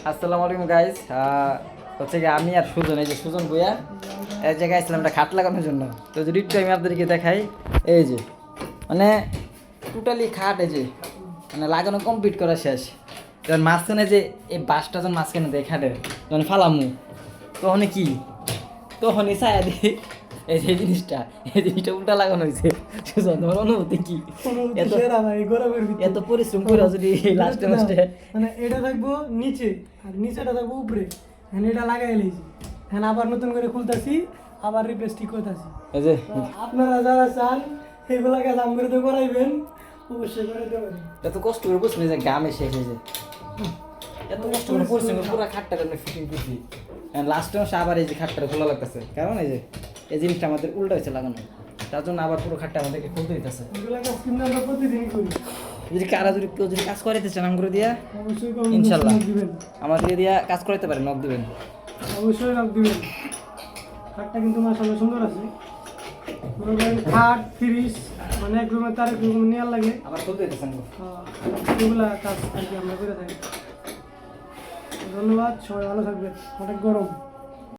আসসালামু আলাইকুম গাইস। হচ্ছে কি আমি আর সুজন, এই যে সুজন ভুইয়া এক জায়গায় আসলাম একটা খাট লাগানোর জন্য। তো যদি একটু আমি আপনাদেরকে দেখাই, এই যে মানে টোটালি খাট, এই যে মানে লাগানো কমপ্লিট করা শেষ। যখন মাঝখানে যে এই বাসটা যখন মাঝখানে দেয় খাটের, যখন ফালামু তখন কি, তখনই ছায়া দিই এই জিনিসটা উল্টা লাগানো হয়েছে। সুজন, তোমার অনুভূতি কি? এত পরিশ্রম করে যদি লাস্টে মানে এটা থাকবো নিচে আর নিচেটা থাকবো উপরে, হ্যাঁ এটা লাগাই লাইছি, হ্যাঁ আবার নতুন করে খুলতেছি, আবার রিপ্লেস ঠিক করতেছি। এই যে আপনারা যারা চান এগুলা কাজ আমগুলো করাইবেন, অবশ্যই করে দেবেন। এত কষ্ট করে বসে যে গামে শেষ হয়েছে, এত কষ্ট করে পরিশ্রম করে পুরো খাটটা ফিটিং করছি, লাস্টে মাসে আবার এই যে খাটটা খোলা লাগতেছে, কারণ এই যে এই জিনিসটা আমাদের উল্টা হয়েছে লাগানো, তার জন্য আবার পুরো খাটটা আমাদেরকে খুলতে দিতেছে। এগুলা কাজ কিন্তু আমরা প্রতিদিনই করি। যদি কারা যদি কেউ যদি কাজ করাইতে চান করে দিয়া, অবশ্যই ইনশাল্লাহ দিবেন, আমাদের দিয়া কাজ করাইতে পারে, নক দিবেন, অবশ্যই নক দিবেন। খাটটা কিন্তু মাশাআল্লাহ সুন্দর আছে। খাট ফ্রিজ মানে এক রুমে তার এক রুমে নেওয়ার লাগে, আবার খুলতে দিতেছেন। এগুলা কাজ আর কি আমরা করে থাকি। ধন্যবাদ, সবাই ভালো থাকবেন। অনেক গরম।